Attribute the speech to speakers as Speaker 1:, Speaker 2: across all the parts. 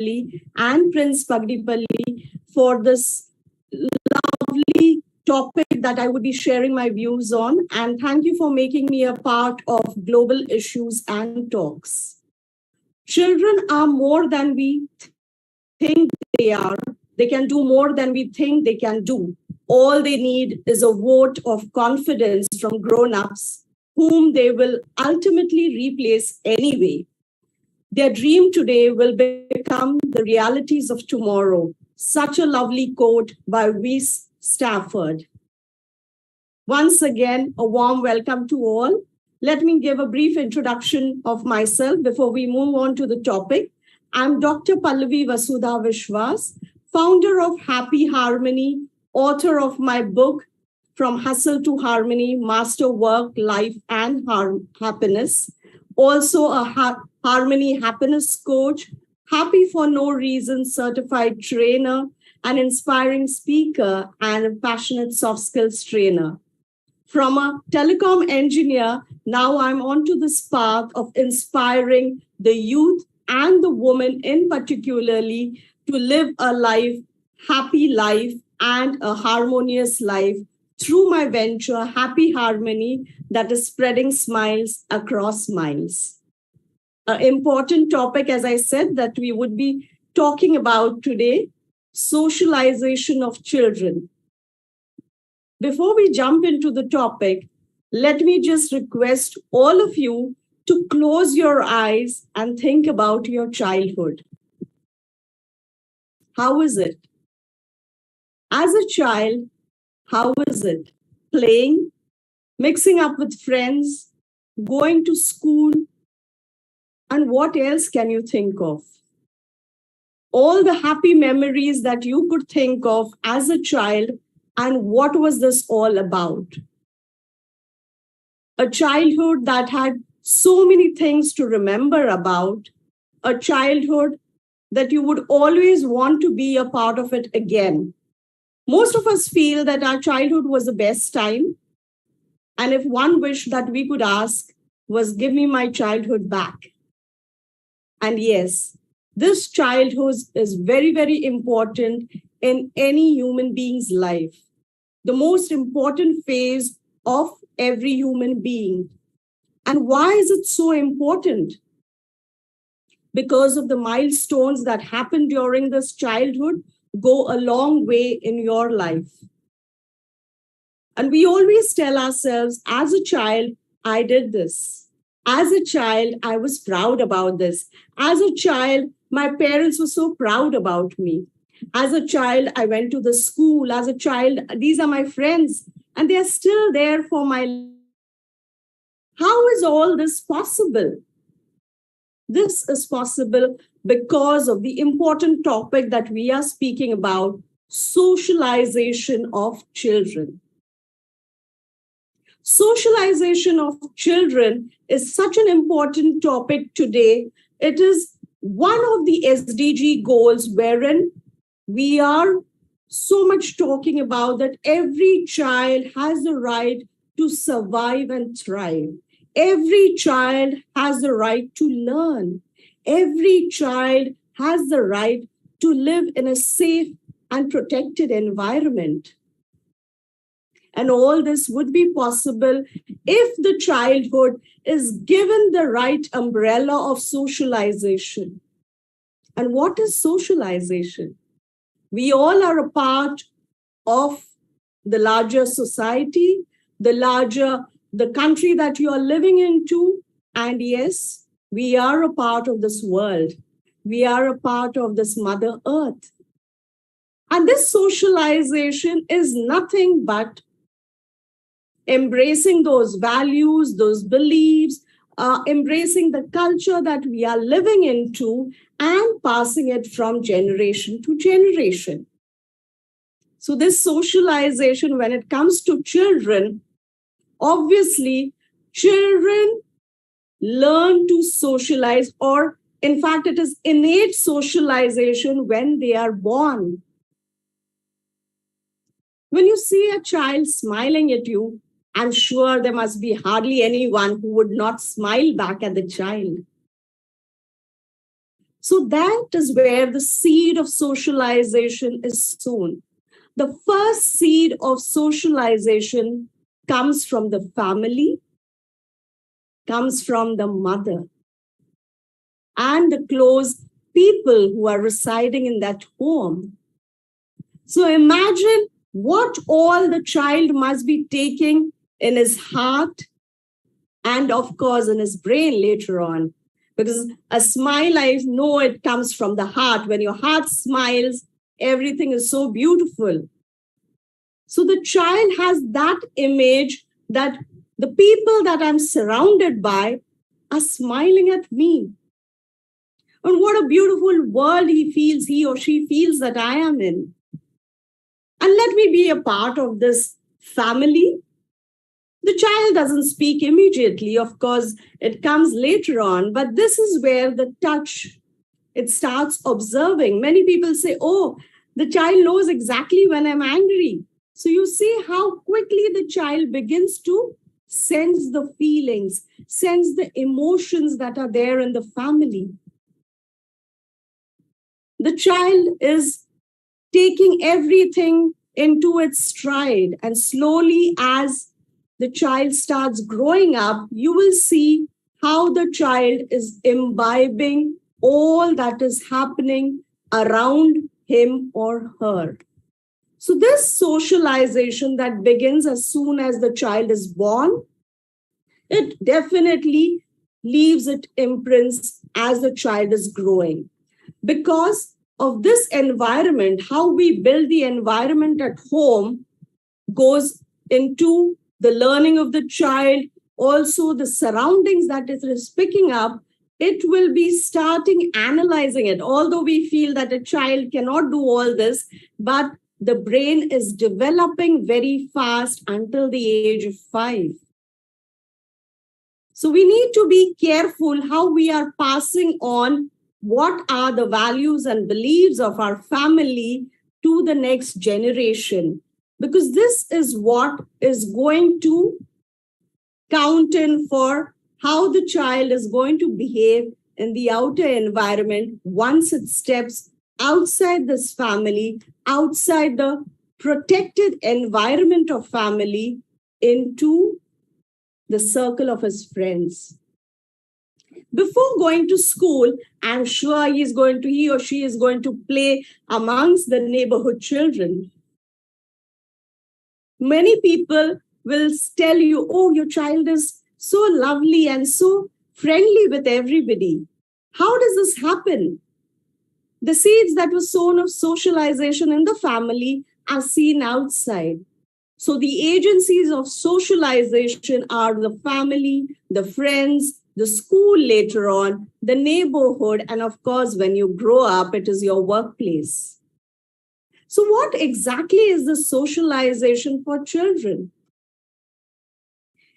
Speaker 1: and Prince Pagdipalli for this lovely topic that I would be sharing my views on. And thank you for making me a part of Global Issues and Talks. Children are more than we think they are. They can do more than we think they can do. All they need is a vote of confidence from grown-ups, whom they will ultimately replace anyway. Their dream today will become the realities of tomorrow. Such a lovely quote by Wyss Stafford. Once again, a warm welcome to all. Let me give a brief introduction of myself before we move on to the topic. I'm Dr. Pallavi Vasudha Vishwas, founder of Happy Harmony, author of my book, From Hustle to Harmony, Master Work, Life and Happiness. Also a Harmony Happiness Coach, Happy for No Reason certified trainer, an inspiring speaker, and a passionate soft skills trainer. From a telecom engineer, now I'm onto this path of inspiring the youth and the women in particularly to live a happy life and a harmonious life through my venture, Happy Harmony, that is spreading smiles across miles. An important topic, as I said, that we would be talking about today, socialization of children. Before we jump into the topic, let me just request all of you to close your eyes and think about your childhood. How is it? As a child, how is it? Playing, mixing up with friends, going to school, and what else can you think of? All the happy memories that you could think of as a child, and what was this all about? A childhood that had so many things to remember about, a childhood that you would always want to be a part of it again. Most of us feel that our childhood was the best time. And if one wish that we could ask was, give me my childhood back. And yes, this childhood is very, very important in any human being's life. The most important phase of every human being. And why is it so important? Because of the milestones that happen during this childhood go a long way in your life. And we always tell ourselves, as a child, I did this. As a child, I was proud about this. As a child, my parents were so proud about me. As a child, I went to the school. As a child, these are my friends, and they are still there for my life. How is all this possible? This is possible because of the important topic that we are speaking about, socialization of children. Socialization of children is such an important topic today. It is one of the SDG goals wherein we are so much talking about that every child has the right to survive and thrive. Every child has the right to learn. Every child has the right to live in a safe and protected environment. And all this would be possible if the childhood is given the right umbrella of socialization. And what is socialization? We all are a part of the larger society, the country that you are living into. And yes, we are a part of this world. We are a part of this Mother Earth. And this socialization is nothing but embracing those values, those beliefs, embracing the culture that we are living into and passing it from generation to generation. So this socialization, when it comes to children, obviously, children learn to socialize, or in fact, it is innate socialization when they are born. When you see a child smiling at you, I'm sure there must be hardly anyone who would not smile back at the child. So that is where the seed of socialization is sown. The first seed of socialization comes from the family, comes from the mother, and the close people who are residing in that home. So imagine what all the child must be taking in his heart and, of course, in his brain later on. Because a smile, I know it comes from the heart. When your heart smiles, everything is so beautiful. So the child has that image that the people that I'm surrounded by are smiling at me. And what a beautiful world he or she feels that I am in. And let me be a part of this family. The child doesn't speak immediately, of course, it comes later on, but this is where the touch, it starts observing. Many people say, oh, the child knows exactly when I'm angry. So you see how quickly the child begins to sense the feelings, sense the emotions that are there in the family. The child is taking everything into its stride, and slowly as the child starts growing up, you will see how the child is imbibing all that is happening around him or her. So this socialization that begins as soon as the child is born, it definitely leaves its imprints as the child is growing. Because of this environment, how we build the environment at home goes into the learning of the child, also the surroundings that it is picking up. It will be starting analyzing it. Although we feel that a child cannot do all this, but the brain is developing very fast until the age of 5. So we need to be careful how we are passing on what are the values and beliefs of our family to the next generation, because this is what is going to count in for how the child is going to behave in the outer environment once it steps outside this family, outside the protected environment of family, into the circle of his friends. Before going to school, I'm sure he or she is going to play amongst the neighborhood children. Many people will tell you, oh, your child is so lovely and so friendly with everybody. How does this happen? The seeds that were sown of socialization in the family are seen outside. So the agencies of socialization are the family, the friends, the school later on, the neighborhood, and of course, when you grow up, it is your workplace. So what exactly is the socialization for children?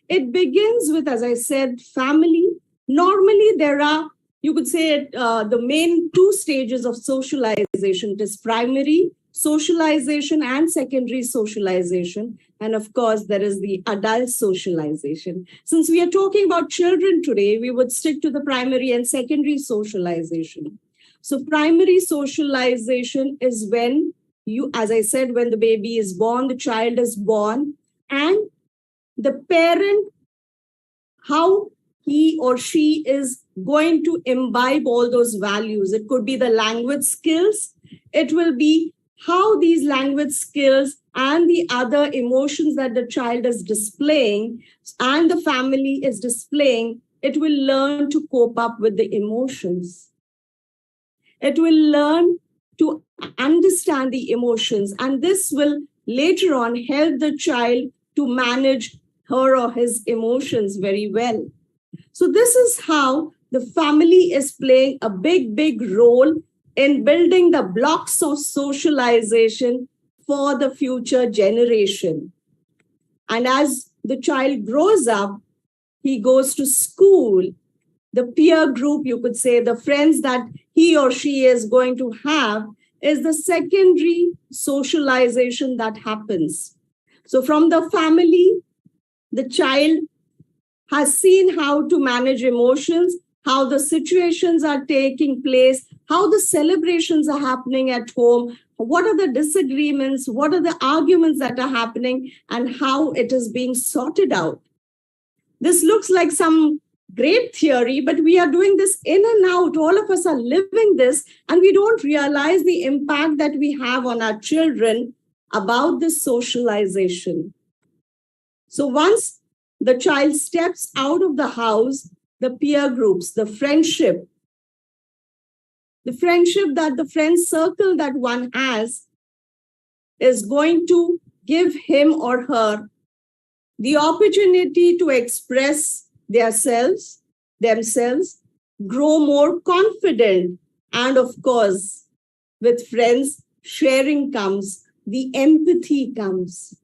Speaker 1: It begins with, as I said, family. Normally, there are, you could say, the main 2 stages of socialization. It is primary socialization and secondary socialization. And of course, there is the adult socialization. Since we are talking about children today, we would stick to the primary and secondary socialization. So primary socialization is when you, as I said, when the baby is born, the child is born, and the parent, how he or she is going to imbibe all those values. It could be the language skills. It will be how these language skills and the other emotions that the child is displaying and the family is displaying, it will learn to cope up with the emotions. It will learn to understand the emotions, and this will later on help the child to manage her or his emotions very well. So this is how the family is playing a big, big role in building the blocks of socialization for the future generation. And as the child grows up, he goes to school, the peer group, you could say, the friends that he or she is going to have is the secondary socialization that happens. So from the family, the child has seen how to manage emotions, how the situations are taking place, how the celebrations are happening at home, what are the disagreements, what are the arguments that are happening, and how it is being sorted out. This looks like some great theory, but we are doing this in and out. All of us are living this, and we don't realize the impact that we have on our children about this socialization. So once the child steps out of the house, the peer groups, the friendship that the friend circle that one has is going to give him or her the opportunity to express themselves, grow more confident. And of course, with friends, sharing comes, the empathy comes.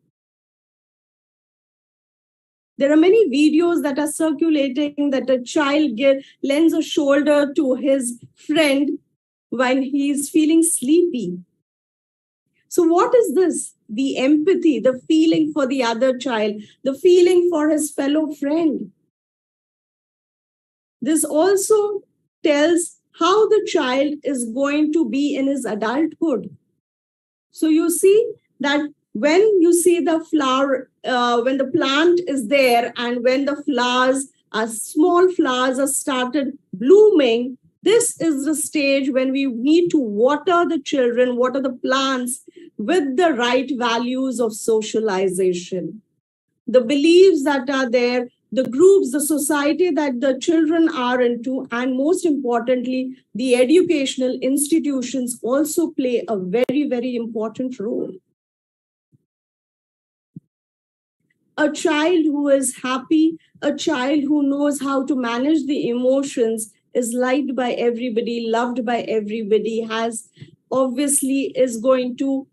Speaker 1: There are many videos that are circulating that a child lends a shoulder to his friend when he's feeling sleepy. So what is this? The empathy, the feeling for the other child, the feeling for his fellow friend. This also tells how the child is going to be in his adulthood. So you see that when you see the flower, when the plant is there and when the flowers are small flowers are started blooming, this is the stage when we need to water the children, water the plants with the right values of socialization. The beliefs that are there, the groups, the society that the children are into, and most importantly, the educational institutions also play a very, very important role. A child who is happy, a child who knows how to manage the emotions, is liked by everybody, loved by everybody, obviously is going to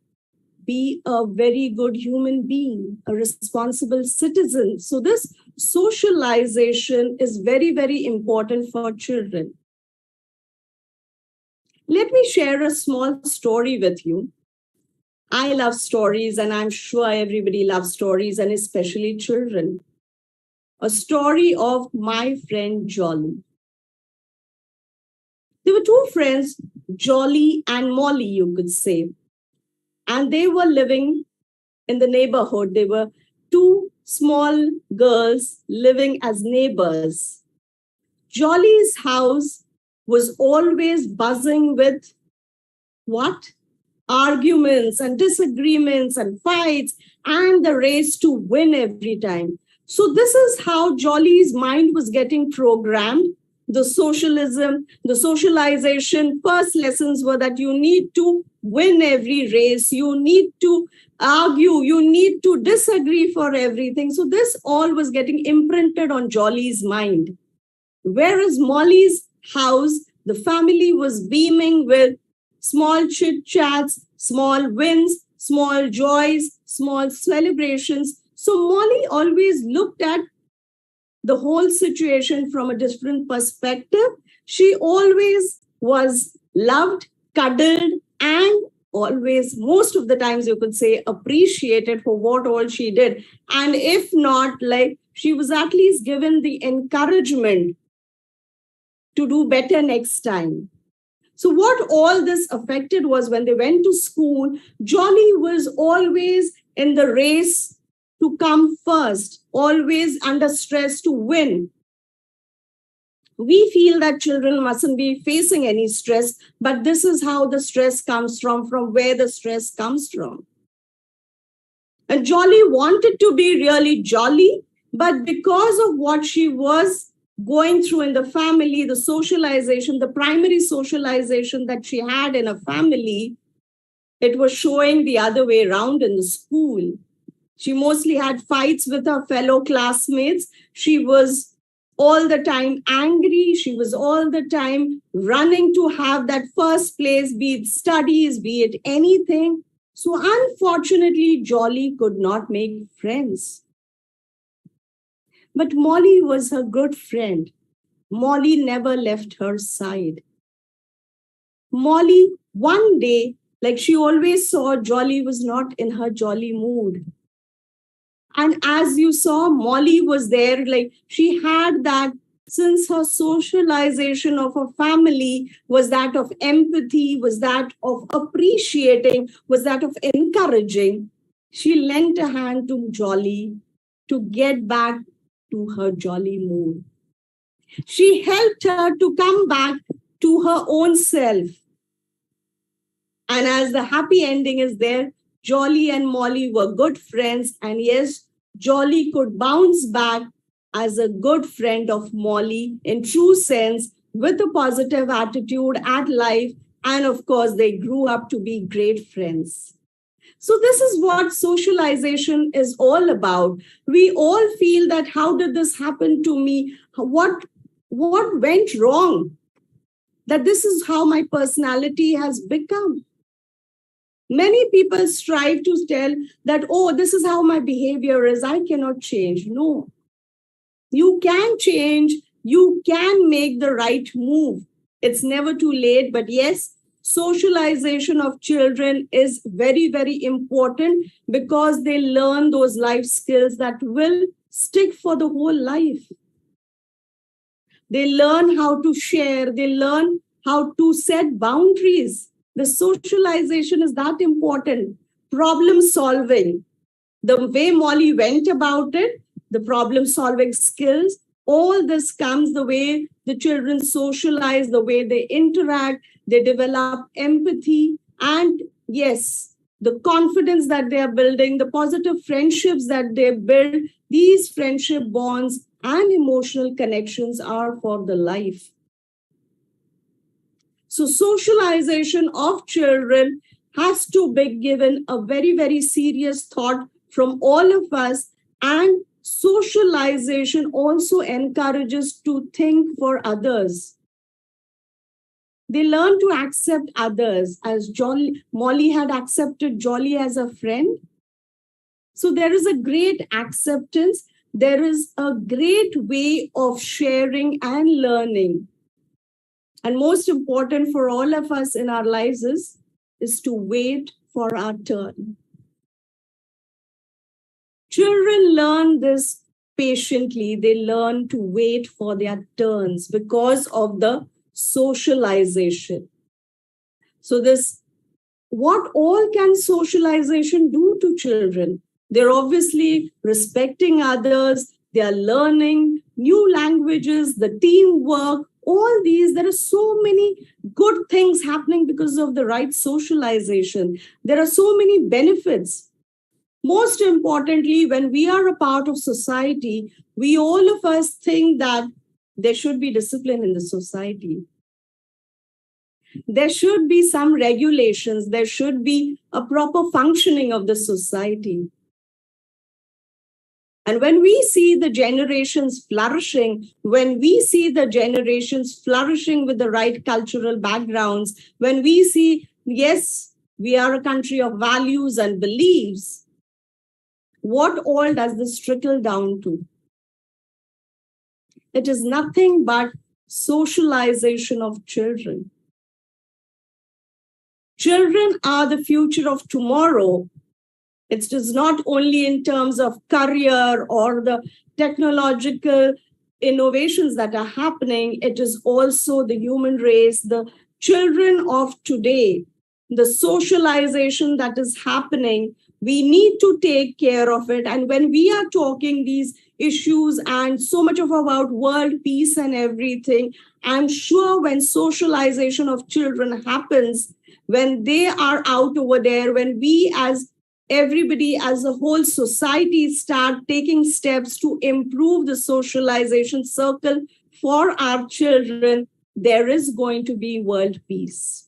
Speaker 1: be a very good human being, a responsible citizen. So this socialization is very, very important for children. Let me share a small story with you. I love stories, and I'm sure everybody loves stories, and especially children. A story of my friend Jolly. There were two friends, Jolly and Molly, you could say. And they were living in the neighborhood. They were two small girls living as neighbors. Jolly's house was always buzzing with what? Arguments and disagreements and fights and the race to win every time. So this is how Jolly's mind was getting programmed. The socialism, the socialization, first lessons were that you need to win every race, you need to argue, you need to disagree for everything. So this all was getting imprinted on Jolly's mind. Whereas Molly's house, the family was beaming with small chit-chats, small wins, small joys, small celebrations. So Molly always looked at the whole situation from a different perspective. She always was loved, cuddled, and always, most of the times you could say, appreciated for what all she did. And if not, like, she was at least given the encouragement to do better next time. So what all this affected was when they went to school, Jolly was always in the race to come first, always under stress to win. We feel that children mustn't be facing any stress, but this is how the stress comes from where the stress comes from. And Jolly wanted to be really jolly, but because of what she was going through in the family, the socialization, the primary socialization that she had in a family, it was showing the other way around in the school. She mostly had fights with her fellow classmates. She was all the time angry. She was all the time running to have that first place, be it studies, be it anything. So unfortunately, Jolly could not make friends. But Molly was her good friend. Molly never left her side. Molly, one day, like she always saw, Jolly was not in her jolly mood. And as you saw, Molly was there, like she had that since her socialization of her family was that of empathy, was that of appreciating, was that of encouraging, she lent a hand to Jolly to get back to her jolly mood. She helped her to come back to her own self. And as the happy ending is there, Jolly and Molly were good friends. And yes, Jolly could bounce back as a good friend of Molly in true sense, with a positive attitude at life. And of course, they grew up to be great friends. So this is what socialization is all about. We all feel that, how did this happen to me? What went wrong? That this is how my personality has become. Many people strive to tell that, oh, this is how my behavior is, I cannot change. No, you can change. You can make the right move. It's never too late. But yes, socialization of children is very, very important, because they learn those life skills that will stick for the whole life. They learn how to share. They learn how to set boundaries. The socialization is that important. Problem solving. The way Molly went about it, the problem solving skills, all this comes the way the children socialize, the way they interact, they develop empathy, and yes, the confidence that they are building, the positive friendships that they build, these friendship bonds and emotional connections are for the life. So socialization of children has to be given a very, very serious thought from all of us. And socialization also encourages to think for others. They learn to accept others, as Molly had accepted Jolly as a friend. So there is a great acceptance. There is a great way of sharing and learning. And most important for all of us in our lives is to wait for our turn. Children learn this patiently. They learn to wait for their turns because of the socialization. So what all can socialization do to children? They're obviously respecting others. They are learning new languages, the teamwork, all these. There are so many good things happening because of the right socialization. There are so many benefits. Most importantly, when we are a part of society, we all of us think that there should be discipline in the society. There should be some regulations. There should be a proper functioning of the society. And when we see the generations flourishing, when we see the generations flourishing with the right cultural backgrounds, when we see, yes, we are a country of values and beliefs, what all does this trickle down to? It is nothing but socialization of children. Children are the future of tomorrow. It's just not only in terms of career or the technological innovations that are happening. It is also the human race, the children of today, the socialization that is happening. We need to take care of it. And when we are talking these issues and so much of about world peace and everything, I'm sure when socialization of children happens, when they are out over there, when we as everybody as a whole society start taking steps to improve the socialization circle for our children, there is going to be world peace.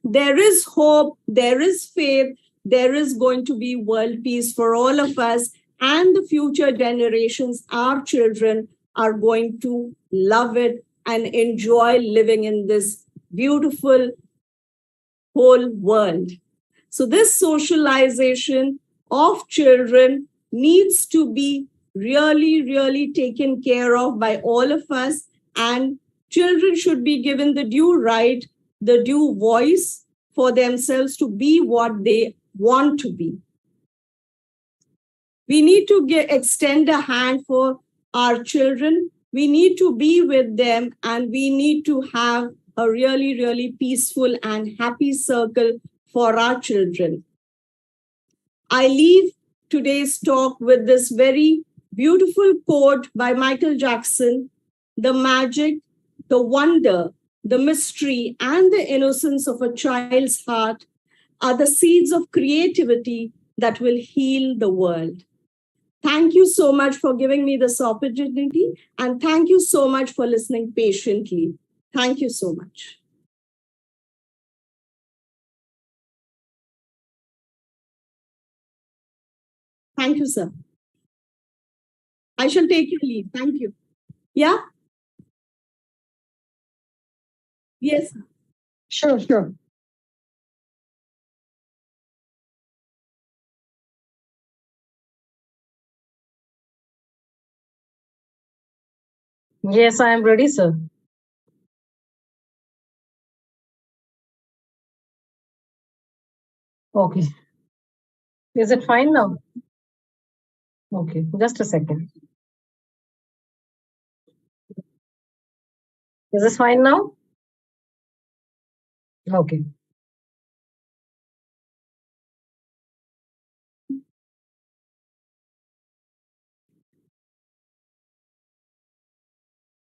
Speaker 1: There is hope, there is faith, there is going to be world peace for all of us, and the future generations, our children, are going to love it and enjoy living in this beautiful whole world. So this socialization of children needs to be really, really taken care of by all of us, and children should be given the due right, the due voice for themselves to be what they want to be. We need to extend a hand for our children We need to be with them, and we need to have a really, really peaceful and happy circle for our children. I leave today's talk with this very beautiful quote by Michael Jackson: "The magic, the wonder, the mystery, and the innocence of a child's heart are the seeds of creativity that will heal the world." Thank you so much for giving me this opportunity, and thank you so much for listening patiently. Thank you so much. Thank you, sir. I shall take your leave. Thank you. Yeah? Yes.
Speaker 2: Sure, sure. Yes, I am ready, sir. Okay. Is it fine now? Okay, just a second. Is this fine now? Okay.